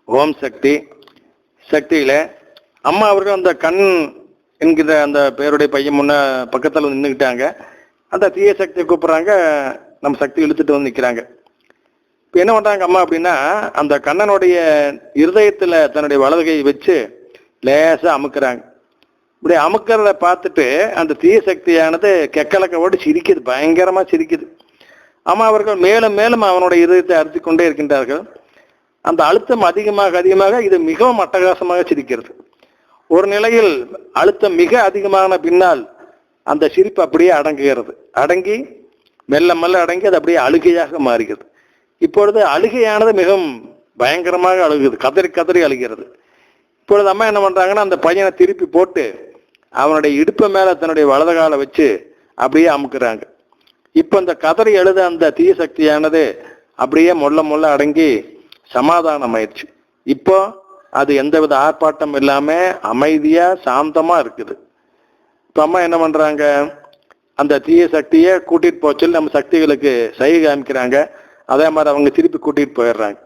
ஓம் சக்தி. சக்தியில அம்மா அவர்கள் அந்த கண் என்கிற அந்த பேருடைய பையன் முன்ன பக்கத்தில் நின்றுக்கிட்டாங்க. அந்த தீய சக்தியை கூப்பிட்றாங்க. நம்ம சக்தி இழுத்துட்டு வந்து நிற்கிறாங்க. இப்போ என்ன பண்ணுறாங்க அம்மா அப்படின்னா, அந்த கண்ணனுடைய இருதயத்தில் தன்னுடைய வலதுகை வச்சு லேசாக அமுக்குறாங்க. இப்படி அமுக்கிறத பார்த்துட்டு அந்த தீய சக்தியானது கெக்கலக்கோடு சிரிக்குது, பயங்கரமாக சிரிக்குது. அம்மா அவர்கள் மேலும் மேலும் அவனுடைய இருதயத்தை அறுத்து கொண்டே இருக்கின்றார்கள். அந்த அழுத்தம் அதிகமாக அதிகமாக இது மிகவும் அட்டகாசமாக சிரிக்கிறது. ஒரு நிலையில் அழுத்தம் மிக அதிகமான பின்னால் அந்த சிரிப்பு அப்படியே அடங்குகிறது. அடங்கி மெல்ல மெல்ல அடங்கி அது அப்படியே அழுகையாக மாறுகிறது. இப்பொழுது அழுகையானது மிகவும் பயங்கரமாக அழுகுது, கதறி கதறி அழுகிறது. இப்பொழுது அம்மா என்ன பண்றாங்கன்னா, அந்த பையனை திருப்பி போட்டு அவனுடைய இடுப்பு மேல தன்னுடைய வலது காலை வச்சு அப்படியே அமுக்குறாங்க. இப்போ இந்த கதறி எழுத அந்த தீய சக்தியானது அப்படியே மொல்ல மொல்ல அடங்கி சமாதானம் ஆயிடுச்சு. இப்போ அது எந்தவித ஆர்ப்பாட்டம் இல்லாம அமைதியா சாந்தமா இருக்குது. இப்ப அம்மா என்ன பண்றாங்க, அந்த தீய சக்தியை கூட்டிட்டு போச்சு நம்ம சக்திகளுக்கு சைகை காமிக்கிறாங்க. அதே மாதிரி அவங்க திருப்பி கூட்டிட்டு போயிடுறாங்க.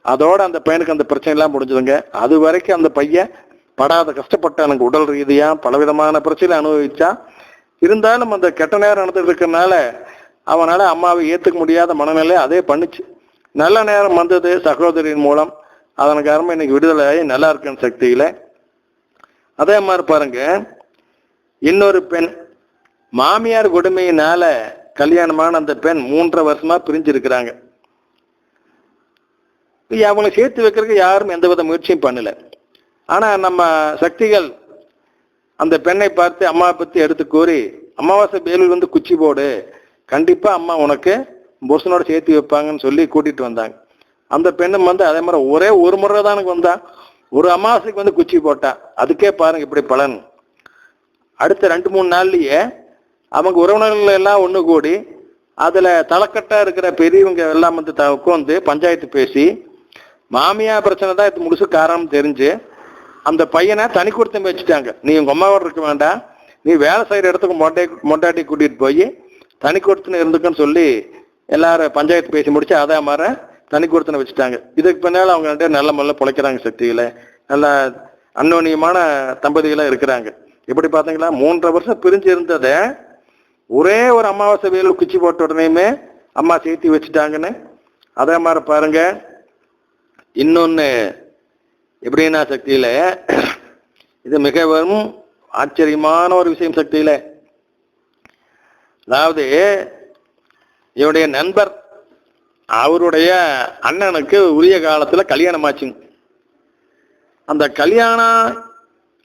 அதோட அந்த பையனுக்கு அந்த பிரச்சனை எல்லாம் முடிஞ்சதுங்க. அது வரைக்கும் அந்த பையன் படாத கஷ்டப்பட்டானுங்க. உடல் ரீதியா பலவிதமான பிரச்சனை அனுபவிச்சா. இருந்தாலும் அந்த கெட்ட நேரம் நடந்துட்டு இருக்கிறதுனால அவனால அம்மாவை ஏத்துக்க முடியாத மனநிலை அதே பண்ணுச்சு. நல்ல நேரம் வந்தது சகோதரியின் மூலம். அதன் காரணமா இன்னைக்கு விடுதலையாகி நல்லா இருக்குன்னு சக்தியில. அதே மாதிரி பாருங்க, இன்னொரு பெண் மாமியார் கொடுமையினால கல்யாணமான அந்த பெண் 3.5 வருஷமா பிரிஞ்சிருக்கிறாங்க. அவங்களை சேர்த்து வைக்கிறதுக்கு யாரும் எந்தவித முயற்சியும் பண்ணல. ஆனா நம்ம சக்திகள் அந்த பெண்ணை பார்த்து அம்மா பத்தி எடுத்து கூறி, அமாவாசை வேலூர் வந்து குச்சி போடு, கண்டிப்பா அம்மா உனக்கு புருஷனோட சேர்த்து வைப்பாங்கன்னு சொல்லி கூட்டிட்டு வந்தாங்க. அந்த பெண்ணும் வந்து அதே மாதிரி ஒரே ஒரு முறை தான் எனக்கு வந்தா, ஒரு அமாவாசைக்கு வந்து குச்சி போட்டா. அதுக்கே பாருங்க இப்படி பலன். அடுத்த 2-3 நாள்லயே அவங்க உறவினர்கள் எல்லாம் ஒண்ணு கூடி அதுல தலைக்கட்டா இருக்கிற பெரியவங்க எல்லாம் வந்து உட்காந்து பஞ்சாயத்து பேசி, மாமியா பிரச்சனை தான் இது முழுசு காரணம் தெரிஞ்சு அந்த பையனை தனி கொடுத்து வச்சுட்டாங்க. நீ உங்க அம்மாவோட இருக்க வேண்டாம், நீ வேலை செய்யற இடத்துக்கு மொண்டாட்டி கூட்டிட்டு போய் தனி கொடுத்துன்னு இருந்துக்குன்னு சொல்லி எல்லாரும் பஞ்சாயத்து பேசி முடிச்சு அதே மாதிரி தனி கொடுத்துன்னு வச்சுட்டாங்க. இதுக்கு பின்னால அவங்க 2 நல்ல முறையில் பிழைக்கிறாங்க. சக்தியில நல்ல அன்னோன்யமான தம்பதிகளா இருக்கிறாங்க. எப்படி பாத்தீங்களா, 3.5 வருஷம் பிரிஞ்சு இருந்ததை ஒரே ஒரு அமாவாசை வேலு குச்சி போட்ட உடனேயுமே அம்மா சேர்த்து வச்சுட்டாங்கன்னு. அதே மாதிரி பாருங்க, இன்னொன்னு எப்படின்னா சக்தியில இது மிகவும் ஆச்சரியமான ஒரு விஷயம் சக்தியில. அதாவது என்னுடைய நண்பர் அவருடைய அண்ணனுக்கு உரிய காலத்துல கல்யாணம் ஆச்சுங்க. அந்த கல்யாணம்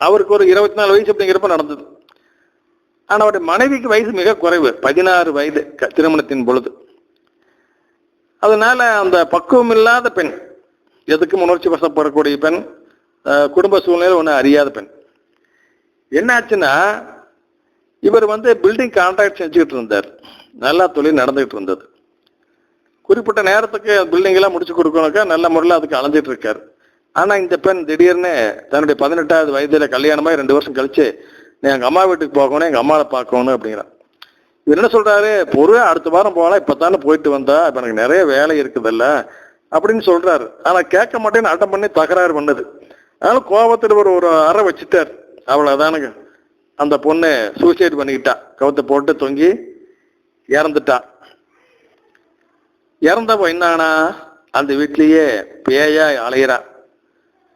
அவருக்கு ஒரு 24 வயசு அப்படிங்கிறப்ப நடந்தது. ஆனா அவருடைய மனைவிக்கு வயசு மிக குறைவு, 16 வயது திருமணத்தின் பொழுது. அதனால அந்த பக்குவம் இல்லாத பெண், எதுக்கும் உணர்ச்சி வசப்படக்கூடிய பெண், குடும்ப சூழ்நிலை ஒன்றும் அறியாத பெண். என்ன ஆச்சுன்னா, இவர் வந்து பில்டிங் கான்ட்ராக்ட் செஞ்சுக்கிட்டு இருந்தார். நல்லா தொழில் நடந்துகிட்டு இருந்தது. குறிப்பிட்ட நேரத்துக்கு பில்டிங் எல்லாம் முடிச்சு கொடுக்கணுக்கா நல்ல முறையில் அதுக்கு அலைஞ்சிட்டு இருக்காரு. ஆனா இந்த பெண் திடீர்னு தன்னுடைய 18வது வயதுல கல்யாணமாய் 2 வருஷம் கழிச்சு, நீ எங்க அம்மா வீட்டுக்கு போகணும், எங்க அம்மாவை பார்க்கணும் அப்படிங்கிறான். இவர் என்ன சொல்றாரு, அடுத்த வாரம் போகலாம், இப்பதானே போயிட்டு வந்தா, இப்ப எனக்கு நிறைய வேலை இருக்குதுல்ல அப்படின்னு சொல்றாரு. ஆனா கேட்க மாட்டேன்னு அட்டம் பண்ணி தகராறு பண்ணுது. அதனால கோபத்தில் ஒரு அறை வச்சுட்டார். அவ்வளவுதானுங்க. அந்த பொண்ணு சூசைட் பண்ணிக்கிட்டா, கவுத்தை போட்டு தொங்கி இறந்துட்டா. இறந்தப்போ என்னானா, அந்த வீட்லயே பேயா அலையிறா.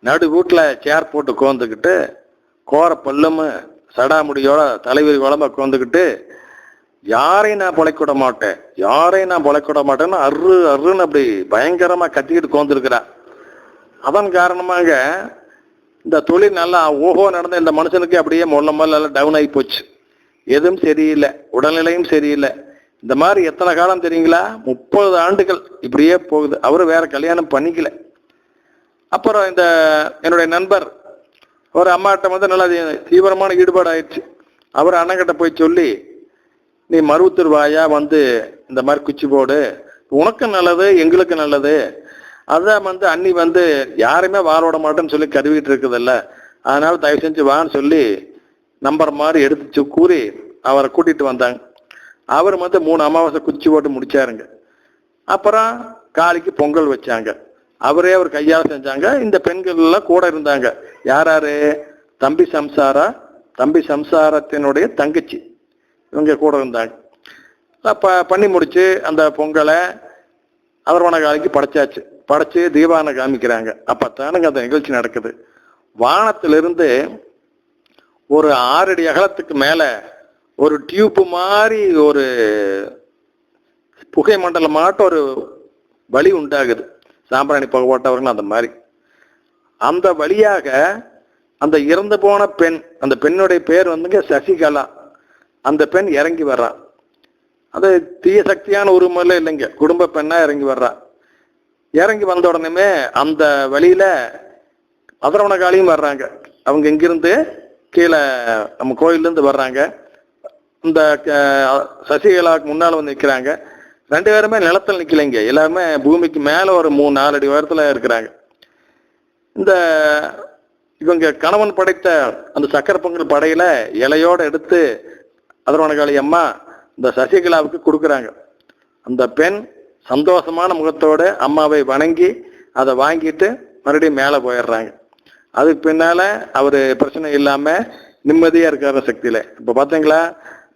நடு வீட்டுல சேர் போட்டு கோந்துக்கிட்டு, கோர பல்லும் சடாமுடியோட தலைவிரி குழம்ப கோந்துக்கிட்டு, யாரையும் நான் பொழைக்க மாட்டேன், யாரையும் நான் பொழைக்க மாட்டேன்னு அருன்னு அப்படி பயங்கரமா கத்திக்கிட்டு கோந்துருக்கிறா. அதன் காரணமாக இந்த தொழில் நல்லா ஓஹோ நடந்த இந்த மனுஷனுக்கு அப்படியே மொல்ல டவுன் ஆகி போச்சு. எதுவும் சரியில்லை, உடல்நிலையும் சரியில்லை. இந்த மாதிரி எத்தனை காலம் தெரியுங்களா, 30 ஆண்டுகள் இப்படியே போகுது. அவரு வேற கல்யாணம் பண்ணிக்கல. அப்புறம் இந்த என்னுடைய நண்பர் ஒரு அம்மாட்ட வந்து நல்லா தீவிரமான ஈடுபாடு ஆயிடுச்சு. அவர் அண்ணங்கிட்ட போய் சொல்லி, நீ மருவத்தூர் வாயா வந்து இந்த மாதிரி குச்சி போடு, உனக்கு நல்லது எங்களுக்கு நல்லது. அதான் வந்து அண்ணி வந்து யாருமே வாழோட மாட்டேன்னு சொல்லி கருவிட்டு இருக்குதில்ல, அதனால தயவு செஞ்சு வான்னு சொல்லி நம்பர் மாதிரி எடுத்து கூறி அவரை கூட்டிட்டு வந்தாங்க. அவர் வந்து 3 அமாவாசை குச்சி போட்டு முடிச்சாருங்க. அப்புறம் காலைக்கு பொங்கல் வச்சாங்க. அவரே அவர் கையால் செஞ்சாங்க. இந்த பெண்கள் எல்லாம் கூட இருந்தாங்க. யாராரு? தம்பி சம்சாரத்தினுடைய தங்கச்சி இவங்க கூட இருந்தாங்க. பண்ணி முடிச்சு அந்த பொங்கலை அதர்வன காலிக்கு படைச்சு தீபாவளி காமிக்கிறாங்க. அப்பத்தானுங்க அந்த நிகழ்ச்சி நடக்குது. வானத்திலிருந்து ஒரு 6 அடி அகலத்துக்கு மேல ஒரு டியூப் மாதிரி ஒரு புகை மண்டலமாட்ட ஒரு வழி உண்டாகுது. சாம்பிராணி புகை போட்டவர்கள் அந்த மாதிரி. அந்த வழியாக அந்த இறந்து போன பெண், அந்த பெண்ணுடைய பேர் வந்துங்க சசிகலா, அந்த பெண் இறங்கி வர்றா. அது தீய சக்தியான உருவமெல்லாம் இல்லைங்க, குடும்ப பெண்ணா இறங்கி வர்றா. இறங்கி வந்த உடனே அந்த வழியில அதரவணகாலியும் வர்றாங்க. அவங்க இங்கிருந்து கீழே நம்ம கோயிலிருந்து வர்றாங்க. இந்த சசிகலாவுக்கு முன்னால வந்து நிற்கிறாங்க. 2 பேருமே நிலத்தில் நிக்கலைங்க, எல்லாருமே பூமிக்கு மேல ஒரு 3-4 அடி உயரத்துல இருக்கிறாங்க. இந்த இவங்க கணவன் படைத்த அந்த சக்கரை பொங்கல் படையில இலையோட எடுத்து அதர்வணகாளி அம்மா இந்த சசிகலாவுக்கு கொடுக்குறாங்க. அந்த பெண் சந்தோஷமான முகத்தோட அம்மாவை வணங்கி அதை வாங்கிட்டு மறுபடியும் மேலே போயிடுறாங்க. அதுக்கு பின்னால அவரு பிரச்சனை இல்லாம நிம்மதியா இருக்காரு சக்தியில. இப்ப பாத்தீங்களா,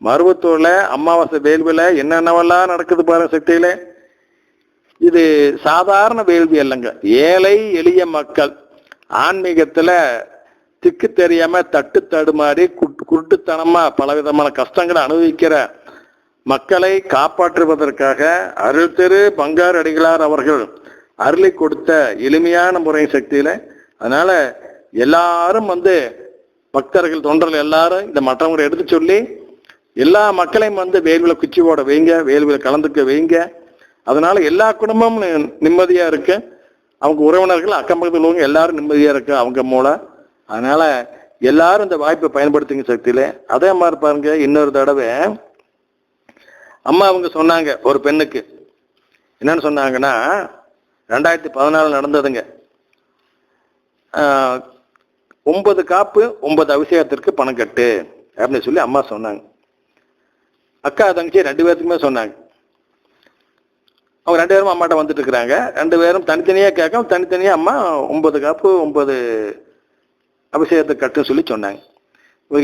மருவத்தூர்ல அமாவாசை வேள்வியில என்னென்னவெல்லாம் நடக்குது பாருங்க சக்தியில. இது சாதாரண வேள்வி அல்லங்க. ஏழை எளிய மக்கள் ஆன்மீகத்துல திக்கு தெரியாம தட்டு தடுமாறி குருட்டுத்தனமா பலவிதமான கஷ்டங்களை அனுபவிக்கிற மக்களை காப்பாற்றுவதற்காக அருள் திரு பங்காரு அடிகளார் அவர்கள் அருளி கொடுத்த எளிமையான முறை சக்தியில. அதனால எல்லாரும் பக்தர்கள் தொண்டர்கள் எல்லாரும் இந்த மற்றவங்களை எடுத்து சொல்லி எல்லா மக்களையும் வேள்வியில குச்சி போட வைங்க, வேள்வியில கலந்துக்க வைங்க. அதனால எல்லா குடும்பமும் நிம்மதியா இருக்கு. அவங்க உறவினர்கள் அக்கம் பக்கத்தில் உள்ளவங்க எல்லாரும் நிம்மதியா இருக்கு அவங்க மூலம். அதனால எல்லாரும் இந்த வாய்ப்பை பயன்படுத்துங்க சக்தியில. அதே மாதிரி பாருங்க, இன்னொரு தடவை அம்மா அவங்க சொன்னாங்க ஒரு பெண்ணுக்கு. என்னன்னு சொன்னாங்கன்னா, 2014 நடந்ததுங்க. 9 காப்பு 9 அபிஷேகத்திற்கு பணம் கட்டு அப்படின்னு சொல்லி அம்மா சொன்னாங்க. அக்கா தங்கச்சி 2 பேருக்குமே சொன்னாங்க. அவங்க 2 பேரும் அம்மாட்ட வந்துட்டு இருக்கிறாங்க. 2 பேரும் தனித்தனியா கேட்க தனித்தனியா அம்மா 9 காப்பு 9 அபிஷேகத்துக்கு கட்டுன்னு சொல்லி சொன்னாங்க.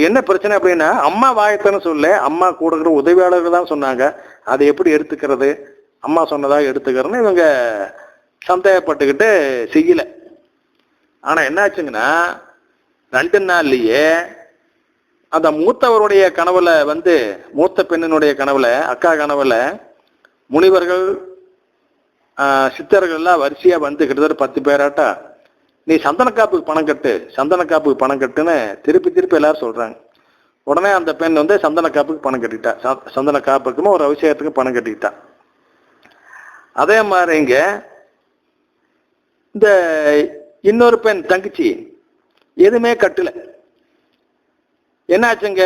என்ன பிரச்சனை அப்படின்னா, அம்மா வாயத்தன்னு சொல்ல, அம்மா கூட இருக்கிற உதவியாளர்கள் தான் சொன்னாங்க. அதை எப்படி எடுத்துக்கிறது, அம்மா சொன்னதாக எடுத்துக்கிறதுன்னு இவங்க சந்தேகப்பட்டுக்கிட்டு செய்யல. ஆனா என்னாச்சுங்கன்னா, 2 நாள்லயே அந்த மூத்தவருடைய கனவுல மூத்த பெண்ணினுடைய கனவுல, அக்கா கனவுல முனிவர்கள் சித்தர்கள் எல்லாம் வரிசையா கிட்டத்தட்ட 10 பேராட்டா, நீ சந்தன காப்புக்கு பணம் கட்டுன்னு திருப்பி எல்லாரும் சொல்றாங்க. உடனே அந்த பெண் சந்தன காப்புக்கு பணம் கட்டிட்டா. சந்தன காப்புக்கும் ஒரு அபிஷேகத்துக்கும் பணம் கட்டிக்கிட்டா. அதே மாதிரி இங்க இந்த இன்னொரு பெண் தங்கச்சி எதுவுமே கட்டல. என்னாச்சுங்க,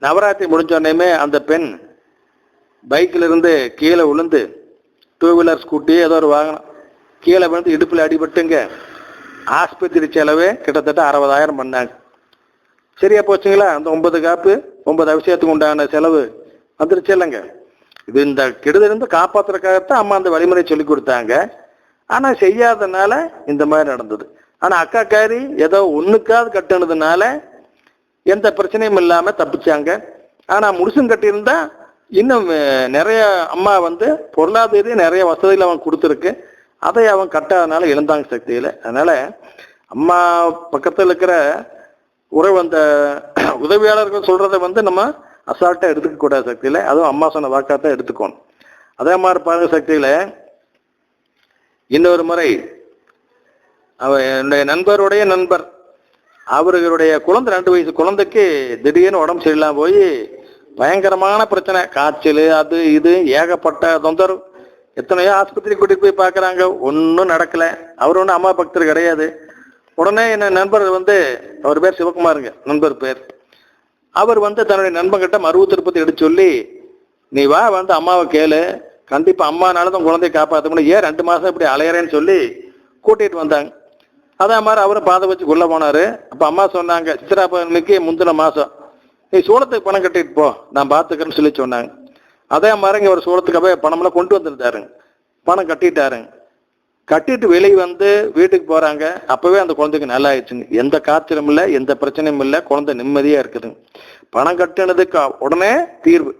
நவராத்திரி முடிஞ்சோடனே அந்த பெண் பைக்கில் இருந்து கீழே விழுந்து, 2 வீலர் ஸ்கூட்டி ஏதோ ஒரு வாகனம் கீழே விழுந்து இடுப்புல அடிபட்டுங்க. ஆஸ்பத்திரி செலவே கிட்டத்தட்ட 60,000 பண்ணாங்க. சரியா போச்சுங்களா? அந்த 9 காப்பு 9 அபிஷேகத்துக்கு உண்டான செலவு வந்துருச்சு இல்லைங்க. இது இந்த கெடுதலிருந்து காப்பாத்துறதுக்காகத்தான் அம்மா அந்த வழிமுறை சொல்லி கொடுத்தாங்க. ஆனா செய்யாதனால இந்த மாதிரி நடந்தது. ஆனா அக்காக்காரி ஏதோ ஒண்ணுக்காவது கட்டுனதுனால எந்த பிரச்சனையும் இல்லாம தப்பிச்சாங்க. ஆனா முழுசும் கட்டியிருந்தா இன்னும் நிறைய அம்மா பொருளாதார நிறைய வசதிகள் அவன் கொடுத்துருக்கு. அதை அவன் கட்டாதனால இழந்தாங்க சக்தியில. அதனால அம்மா பக்கத்தில் இருக்கிற உறவு அந்த உதவியாளர்கள் சொல்றதை நம்ம அசால்ட்டா எடுத்துக்க கூடாது சக்தியில. அதுவும் அம்மா சொன்ன வாக்காத்தான் எடுத்துக்கணும். அதே மாதிரி பாருங்க சக்தியில, இன்னொரு முறை என்னுடைய நண்பருடைய நண்பர், அவர்களுடைய குழந்தை 2 வயசு குழந்தைக்கு திடீர்னு உடம்பு சரியில்லாம போய் பயங்கரமான பிரச்சனை, காய்ச்சல், அது இது ஏகப்பட்ட தொந்தரவு. எத்தனையோ ஆஸ்பத்திரி கூட்டிட்டு போய் பார்க்கறாங்க, ஒன்றும் நடக்கல. அவர் ஒன்றும் அம்மா பக்தர் கிடையாது. உடனே என்ன நண்பர் அவர் பேர் சிவகுமாருங்க, நண்பர் பேர். அவர் தன்னுடைய நண்பன்கிட்ட மருவ திருப்பதி எடுத்து சொல்லி, நீ வா அம்மாவை கேளு, கண்டிப்பா அம்மானால தான் குழந்தைய காப்பாற்ற முடியும், ஏன் 2 மாசம் இப்படி அலையறேன்னு சொல்லி கூட்டிட்டு வந்தாங்க. அதே மாதிரி அவரும் பாதை வச்சு கொள்ள போனாரு. அப்ப அம்மா சொன்னாங்க, சித்திரா பௌர்ணமிக்கு முந்தின மாசம் நீ சூளத்துக்கு பணம் கட்டிட்டு போ, நான் பாத்துக்கிறேன்னு சொல்லி சொன்னாங்க. அதே மாதிரி இங்க ஒரு சூளத்துக்கு போய் பணமெல்லாம் கொண்டு வந்துருந்தாருங்க, பணம் கட்டிட்டாருங்க. கட்டிட்டு வெளியே வந்து வீட்டுக்கு போறாங்க. அப்பவே அந்த குழந்தைக்கு நல்லா ஆயிடுச்சுங்க. எந்த காய்ச்சலும் இல்லை, எந்த பிரச்சனையும் இல்லை, குழந்தை நிம்மதியா இருக்குதுங்க. பணம் கட்டினதுக்கு உடனே தீர்வு.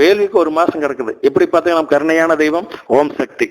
வேலிக்கு 1 மாசம் கிடக்குது. எப்படி பார்த்தா நம்ம கருணையான தெய்வம் ஓம் சக்தி.